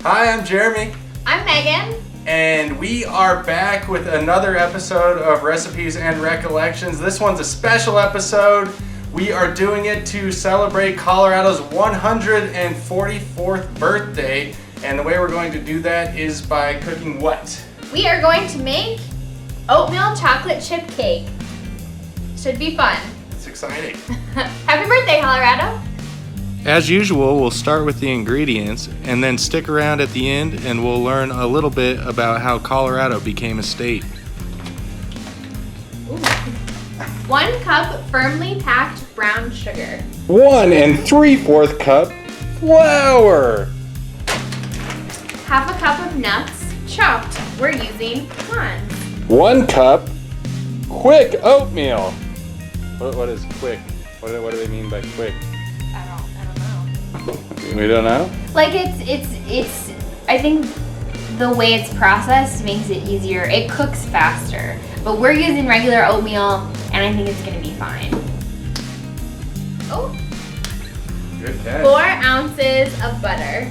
Hi, I'm Jeremy. I'm Megan. And we are back with another episode of Recipes and Recollections. This one's a special episode. We are doing it to celebrate Colorado's 144th birthday. And the way we're going to do that is by cooking what? We are going to make oatmeal chocolate chip cake. Should be fun. It's exciting. Happy birthday, Colorado. As usual, we'll start with the ingredients and then stick around at the end and we'll learn a little bit about how Colorado became a state. Ooh. 1 cup firmly packed brown sugar. 1 3/4 cup flour. Half a cup of nuts chopped. We're using pecans. 1 cup quick oatmeal. What is quick? What do they mean by quick? I don't know. We don't know? Like it's I think the way it's processed makes it easier. It cooks faster. But we're using regular oatmeal and I think it's gonna be fine. Oh. Good catch. 4 ounces of butter.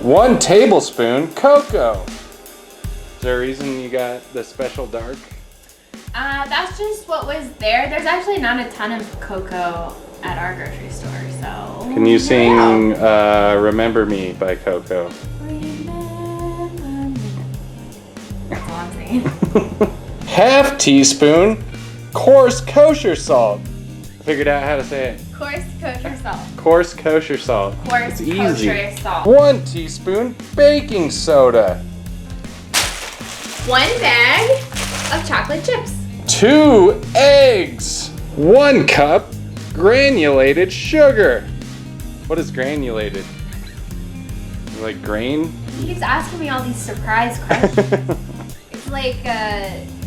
1 tablespoon cocoa. Is there a reason you got the special dark? That's just what was there. There's actually not a ton of cocoa at our grocery store, so. Can you sing Remember Me by Coco? Remember me. That's all I'm singing. Half teaspoon coarse kosher salt. I figured out how to say it. Coarse kosher salt. Coarse kosher salt. Coarse It's easy. kosher salt. 1 teaspoon baking soda. 1 bag of chocolate chips. 2 eggs. 1 cup granulated sugar. What is granulated? Like grain? He keeps asking me all these surprise questions. It's like,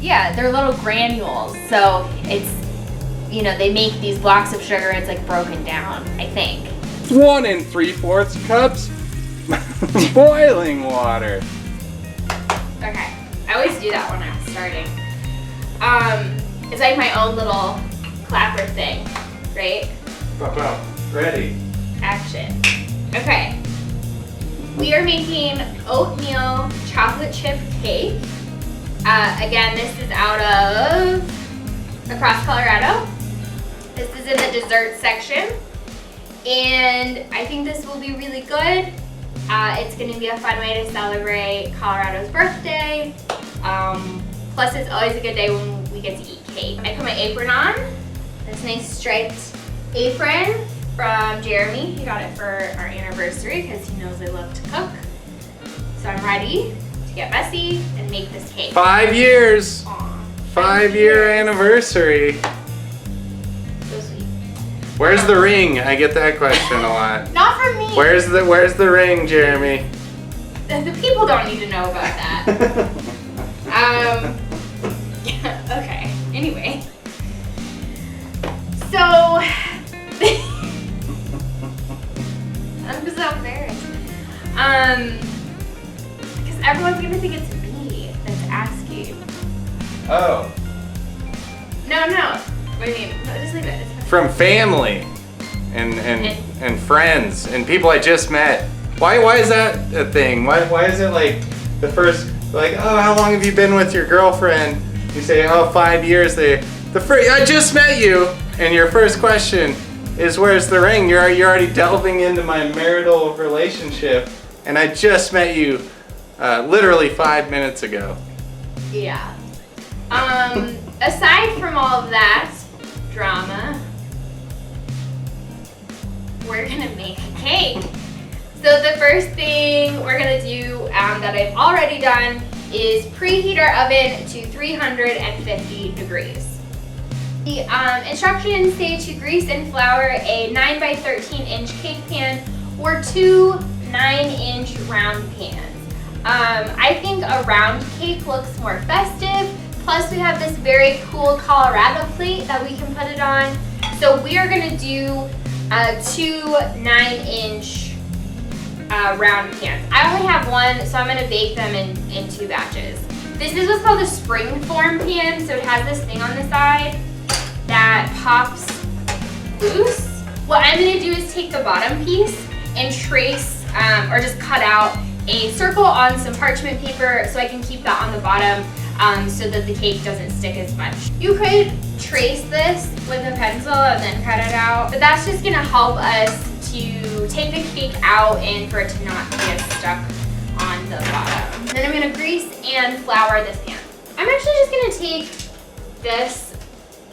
yeah, they're little granules. So it's, they make these blocks of sugar. It's like broken down, I think. 1 3/4 cups boiling water. Okay, I always do that when I'm starting. It's like my own little clapper thing, right? Pop. Ready. Action. Okay. We are making oatmeal chocolate chip cake. Again, this is out of across Colorado. This is in the dessert section. And I think this will be really good. It's gonna be a fun way to celebrate Colorado's birthday. Plus it's always a good day when we get to eat cake. I put my apron on. This nice striped apron from Jeremy. He got it for our anniversary because he knows I love to cook. So I'm ready to get messy and make this cake. 5 years. Aw, 5-year anniversary. So sweet. Where's the ring? I get that question a lot. Not from me. Where's the ring, Jeremy? The people don't need to know about that. Okay, anyway. So, I'm so embarrassed. Because everyone's gonna think it's me that's asking. Oh. No. What do you mean? No, just leave it. It's fine. From family and friends and people I just met. Why is that a thing? Why is it like the first, like, oh, how long have you been with your girlfriend? You say, oh, 5 years. I just met you, and your first question is, where's the ring? You're already delving into my marital relationship, and I just met you literally 5 minutes ago. Yeah. Aside from all of that drama, we're gonna make a cake. So the first thing we're gonna do that I've already done is preheat our oven to 350 degrees. The instructions say to grease and flour a 9 by 13 inch cake pan or 2 9-inch round pans. I think a round cake looks more festive. Plus we have this very cool Colorado plate that we can put it on. So we are gonna do 2 9-inch round pans. I only have one, so I'm gonna bake them in 2 batches. This is what's called a spring form pan, so it has this thing on the side that pops loose. What I'm gonna do is take the bottom piece and trace or just cut out a circle on some parchment paper so I can keep that on the bottom so that the cake doesn't stick as much. You could trace this with a pencil and then cut it out, but that's just gonna help us to take the cake out and for it to not get stuck on the bottom. Then I'm gonna grease and flour this pan. I'm actually just gonna take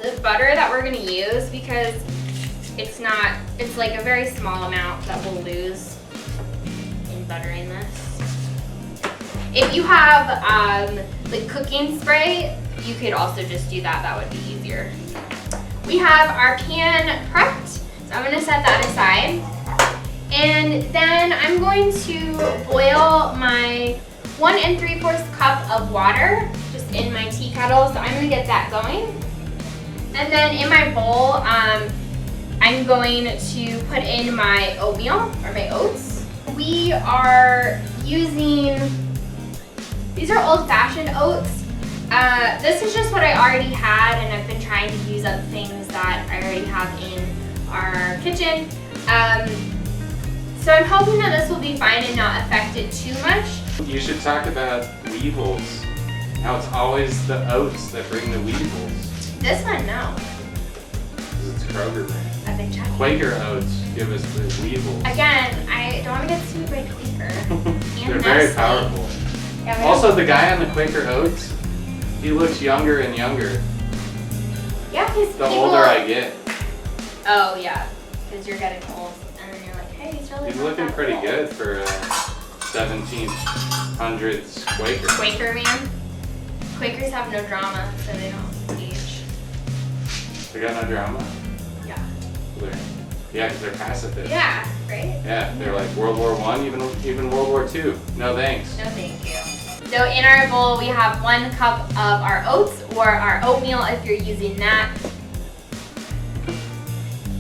the butter that we're gonna use because it's like a very small amount that we'll lose in buttering this. If you have like cooking spray, you could also just do that. That would be easier. We have our pan prepped, so I'm gonna set that aside. And then I'm going to boil my 1 3/4 cup of water just in my tea kettle. So I'm gonna get that going. And then in my bowl, I'm going to put in my oatmeal or my oats. We are using, these are old-fashioned oats. This is just what I already had, and I've been trying to use up things that I already have in our kitchen. So I'm hoping that this will be fine and not affect it too much. You should talk about weevils. How it's always the oats that bring the weevils. This one, no. Because it's Kroger brand. I've been checking. Quaker oats give us the weevils. Again, I don't want to get sued by Quaker. They're very powerful. Yeah, Also, the guy on the Quaker oats, he looks younger and younger. Yeah, because The older I get. Oh yeah, because you're getting old, and then you're like, hey, he's really. He's not looking that pretty old. good for a 1700s Quaker. Quaker man. Quakers have no drama, so they don't age. They got no drama? Yeah. Yeah, because they're pacifist. Yeah, right? Yeah, they're like World War I, even World War II. No thanks. No, thank you. So in our bowl, we have 1 cup of our oats or our oatmeal if you're using that.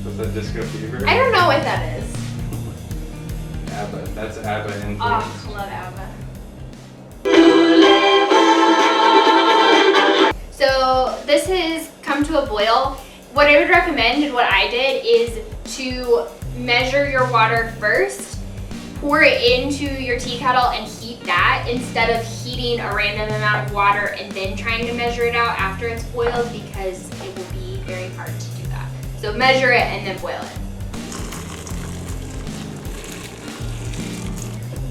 Was that Disco Fever? I don't know what that is. ABBA. That's ABBA influence. Oh, I love ABBA. So this has come to a boil. What I would recommend and what I did is to measure your water first, pour it into your tea kettle and heat that instead of heating a random amount of water and then trying to measure it out after it's boiled, because it will be very hard to do that. So measure it and then boil it.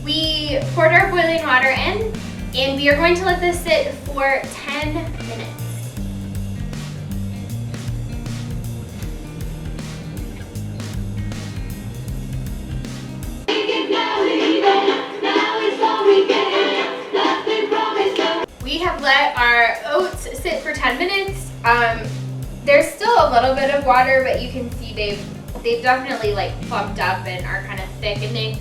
We poured our boiling water in, and we are going to let this sit for 10 minutes. We have let our oats sit for 10 minutes. There's still a little bit of water, but you can see they've definitely like plumped up and are kind of thick, and they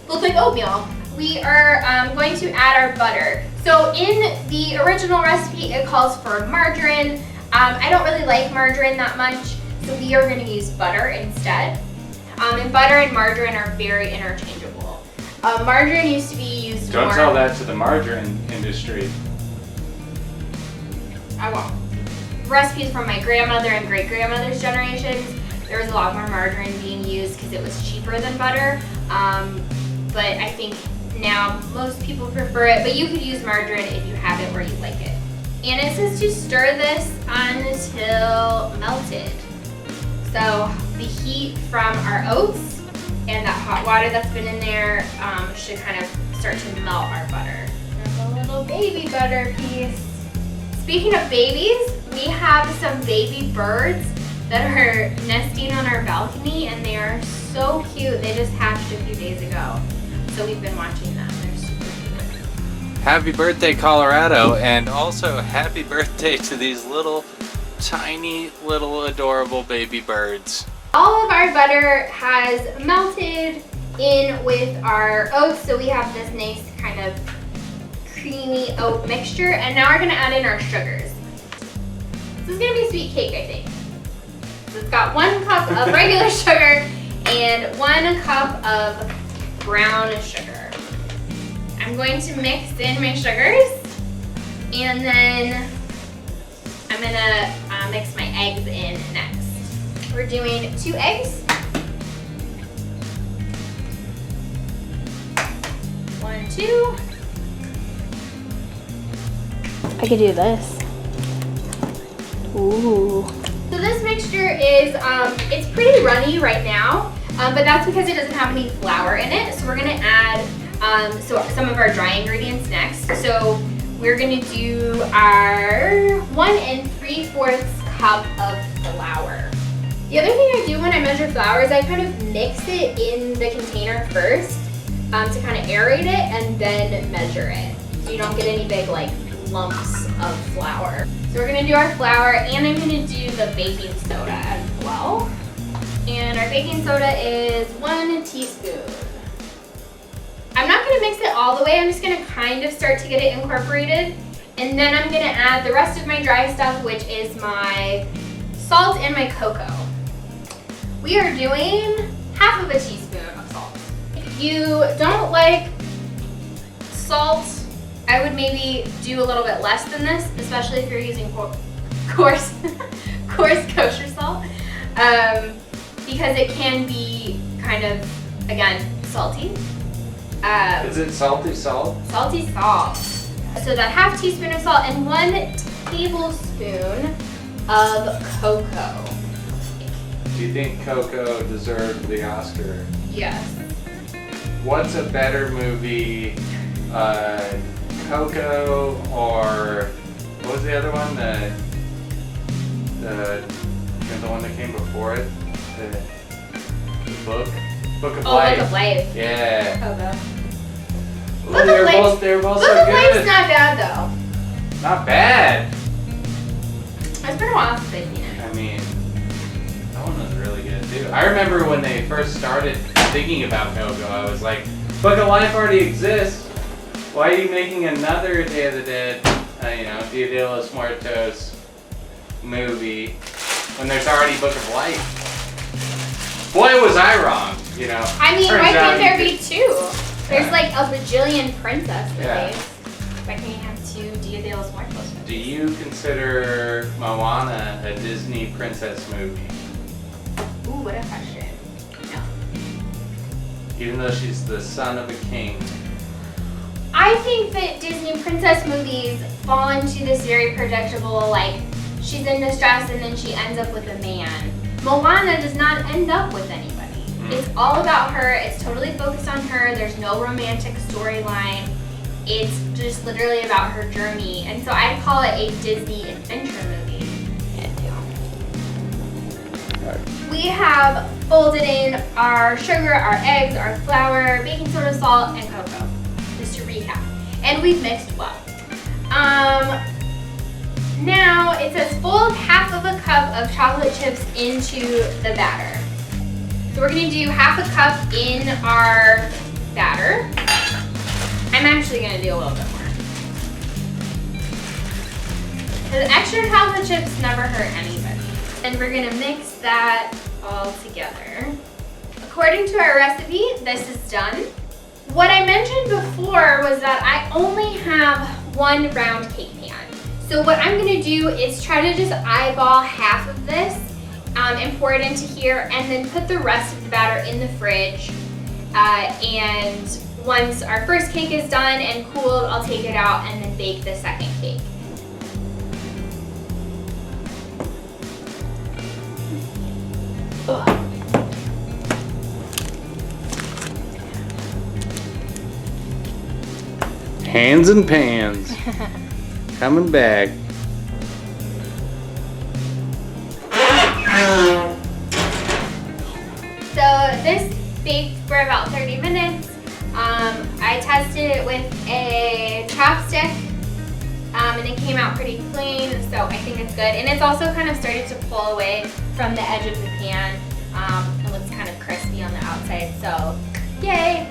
look like oatmeal. We are going to add our butter. So in the original recipe, it calls for margarine. I don't really like margarine that much, so we are going to use butter instead. And butter and margarine are very interchangeable. Margarine used to be used Don't more. tell that to the margarine industry. I won't. Recipes from my grandmother and great-grandmother's generations, there was a lot more margarine being used because it was cheaper than butter. But I think now most people prefer it, but you could use margarine if you have it or you like it. And it says to stir this until melted. So the heat from our oats and that hot water that's been in there should kind of start to melt our butter. There's a little baby butter piece. Speaking of babies, we have some baby birds that are nesting on our balcony, and they are so cute. They just hatched a few days ago, so we've been watching them. They're super cute. Happy birthday, Colorado, and also happy birthday to these little, tiny, little, adorable baby birds. All of our butter has melted in with our oats, so we have this nice kind of creamy oat mixture, and now we're gonna add in our sugars. This is gonna be a sweet cake, I think. So it's got 1 cup of regular sugar and 1 cup of brown sugar. I'm going to mix in my sugars, and then I'm gonna mix my eggs in next. We're doing 2 eggs. 1, and 2. I could do this. Ooh. So this mixture is, it's pretty runny right now, but that's because it doesn't have any flour in it. So we're gonna add some of our dry ingredients next. So we're gonna do our 1 3/4 cup of flour. The other thing I do when I measure flour is I kind of mix it in the container first to kind of aerate it and then measure it. So you don't get any big like lumps of flour. So we're gonna do our flour and I'm gonna do the baking soda as well. And our baking soda is 1 teaspoon. I'm not gonna mix it all the way, I'm just gonna kind of start to get it incorporated. And then I'm gonna add the rest of my dry stuff, which is my salt and my cocoa. We are doing 1/2 teaspoon of salt. If you don't like salt, I would maybe do a little bit less than this, especially if you're using coarse kosher salt, because it can be kind of, again, salty. Is it salty salt? Salty salt. So that 1/2 teaspoon of salt and 1 tablespoon of cocoa. Do you think Coco deserved the Oscar? Yes. What's a better movie, Coco or what was the other one? The one that came before it, the book of Life. Book of Life. Yeah. Cocoa. Well, they were both so Book of Life's good. not bad though. Not bad. It's been a while since I've seen it. I mean, that one was really good too. I remember when they first started thinking about Coco, I was like, Book of Life already exists. Why are you making another Day of the Dead, Dia de los Muertos movie when there's already Book of Life? Boy, was I wrong, I mean, Turns why out can't there you be 2? There's Yeah. like a bajillion princess movies. Yeah. Why can't you have 2 Dia de los Muertos movies? Do you consider Moana a Disney princess movie? Ooh, what a question. No. Even though she's the son of a king. I think that Disney princess movies fall into this very predictable, like, she's in distress and then she ends up with a man. Moana does not end up with anybody. It's all about her. It's totally focused on her. There's no romantic storyline. It's just literally about her journey. And so I'd call it a Disney adventure movie. We have folded in our sugar, our eggs, our flour, baking soda, salt, and cocoa. Just to recap. And we've mixed well. Now it says fold 1/2 cup of chocolate chips into the batter. So we're gonna do 1/2 cup in our batter. I'm actually gonna do a little bit more. The extra chocolate chips never hurt anybody. And we're gonna mix that all together. According to our recipe, this is done. What I mentioned before was that I only have 1 round cake pan. So what I'm gonna do is try to just eyeball 1/2 of this and pour it into here and then put the rest of the batter in the fridge. And once our first cake is done and cooled, I'll take it out and then bake the second cake. Ugh. Hands and pans. Coming back. So this baked for about 30 minutes. I tested it with a chopstick and it came out pretty clean, so I think it's good. And it's also kind of started to pull away from the edge of the pan. It looks kind of crispy on the outside, so yay.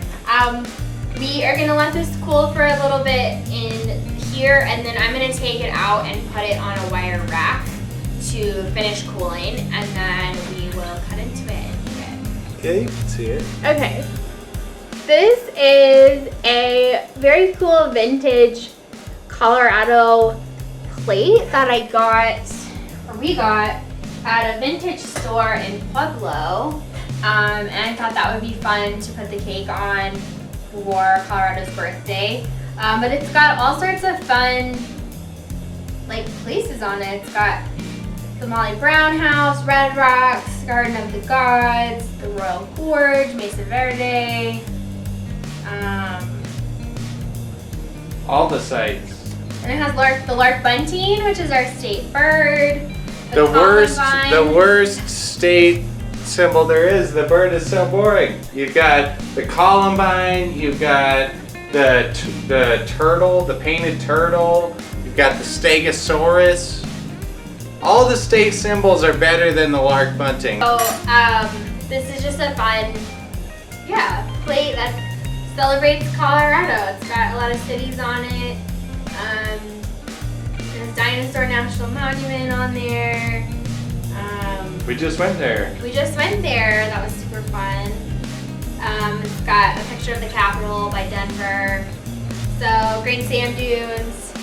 We are gonna let this cool for a little bit in here, and then I'm gonna take it out and put it on a wire rack to finish cooling, and then we will cut into it and eat it. Okay, you can see it. Okay. This is a very cool vintage Colorado plate that we got at a vintage store in Pueblo. And I thought that would be fun to put the cake on for Colorado's birthday. But it's got all sorts of fun like places on it. It's got the Molly Brown House, Red Rocks, Garden of the Gods, the Royal Gorge, Mesa Verde. All the sites. And it has the Lark Bunting, which is our state bird. The Columbine. worst state symbol there is. The bird is so boring. You've got the Columbine. You've got the turtle, the painted turtle. You've got the Stegosaurus. All the state symbols are better than the Lark Bunting. So, this is just a fun, plate that celebrates Colorado. It's got a lot of cities on it. There's Dinosaur National Monument on there. We just went there. That was super fun. It's got a picture of the Capitol by Denver. So, great sand dunes.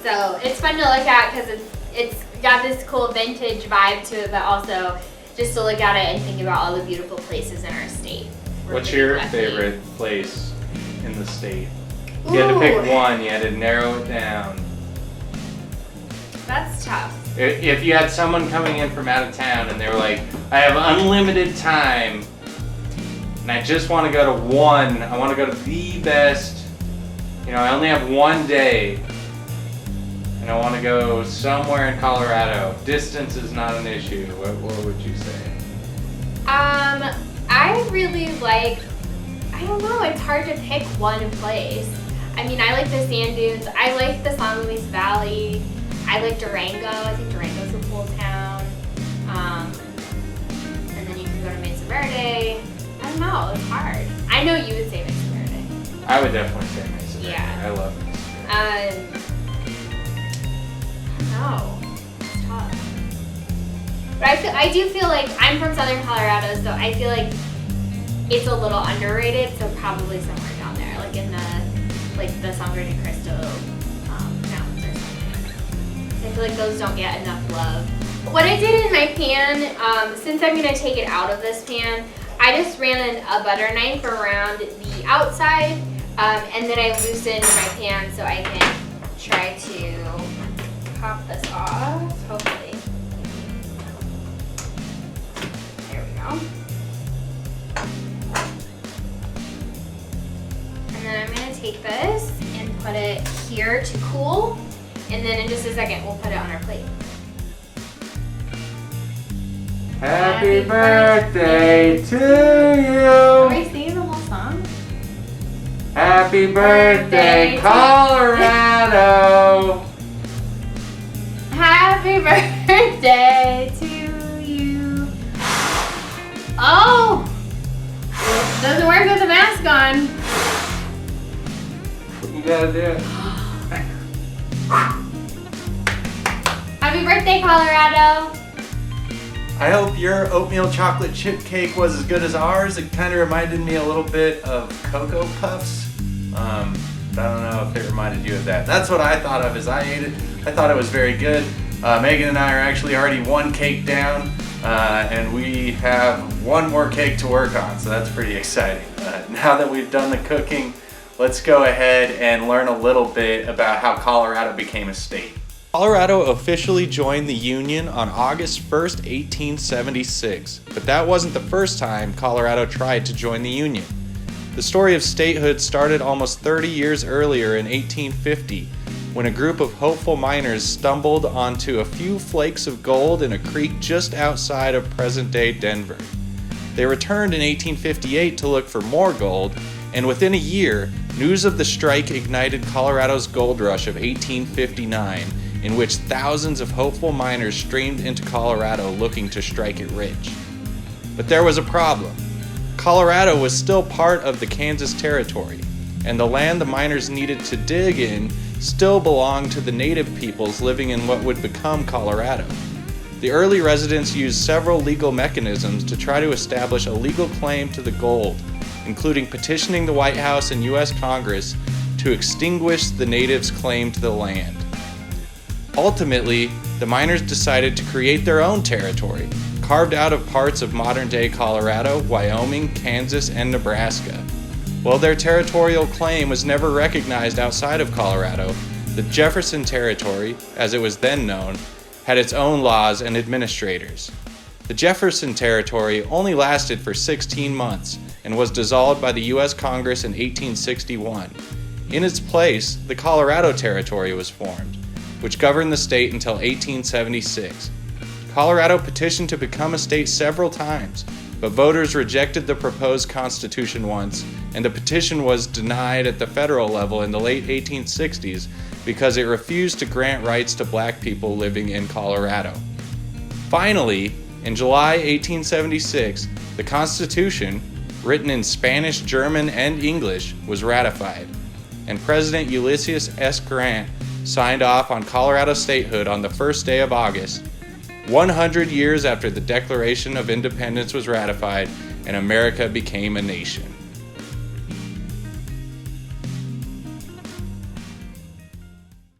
So, it's fun to look at because it's got this cool vintage vibe to it, but also just to look at it and think about all the beautiful places in our state. What's your favorite place in the state? If you had to pick one, you had to narrow it down. That's tough. If you had someone coming in from out of town and they were like, I have unlimited time and I just want to go to one, I want to go to the best, I only have one day and I want to go somewhere in Colorado. Distance is not an issue. What would you say? I really like, I don't know, it's hard to pick one place. I mean, I like the sand dunes. I like the San Luis Valley. I like Durango. I think Durango's a cool town. And then you can go to Mesa Verde. I don't know, it's hard. I know you would say Mesa Verde. I would definitely say Mesa Verde. Yeah. I love Mesa Verde. No, it's tough. But I do feel like I'm from Southern Colorado, so I feel like it's a little underrated. So probably somewhere down there, like in the Sangre de Cristo mountains or something. I feel like those don't get enough love. What I did in my pan, since I'm gonna take it out of this pan, I just ran a butter knife around the outside, and then I loosened my pan so I can try to pop this off, hopefully. There we go. And then I'm gonna take this and put it here to cool, and then in just a second we'll put it on our plate. Happy birthday to Are you! we singing the whole song? Happy birthday, Colorado! Happy birthday to you. Oh! Doesn't work with the mask on. You gotta do it. Happy birthday, Colorado! I hope your oatmeal chocolate chip cake was as good as ours. It kind of reminded me a little bit of Cocoa Puffs. I don't know if it reminded you of that. That's what I thought of as I ate it. I thought it was very good. Megan and I are actually already one cake down, and we have one more cake to work on, so that's pretty exciting. Now that we've done the cooking, let's go ahead and learn a little bit about how Colorado became a state. Colorado officially joined the Union on August 1st, 1876, but that wasn't the first time Colorado tried to join the Union. The story of statehood started almost 30 years earlier in 1850, when a group of hopeful miners stumbled onto a few flakes of gold in a creek just outside of present-day Denver. They returned in 1858 to look for more gold, and within a year, news of the strike ignited Colorado's gold rush of 1859, in which thousands of hopeful miners streamed into Colorado looking to strike it rich. But there was a problem. Colorado was still part of the Kansas Territory, and the land the miners needed to dig in still belonged to the native peoples living in what would become Colorado. The early residents used several legal mechanisms to try to establish a legal claim to the gold, including petitioning the White House and U.S. Congress to extinguish the natives' claim to the land. Ultimately, the miners decided to create their own territory, carved out of parts of modern-day Colorado, Wyoming, Kansas, and Nebraska. While their territorial claim was never recognized outside of Colorado, the Jefferson Territory, as it was then known, had its own laws and administrators. The Jefferson Territory only lasted for 16 months and was dissolved by the U.S. Congress in 1861. In its place, the Colorado Territory was formed, which governed the state until 1876. Colorado petitioned to become a state several times, but voters rejected the proposed constitution once, and the petition was denied at the federal level in the late 1860s because it refused to grant rights to black people living in Colorado. Finally, in July 1876, the Constitution, written in Spanish, German, and English, was ratified, and President Ulysses S. Grant signed off on Colorado statehood on the first day of August, 100 years after the Declaration of Independence was ratified and America became a nation.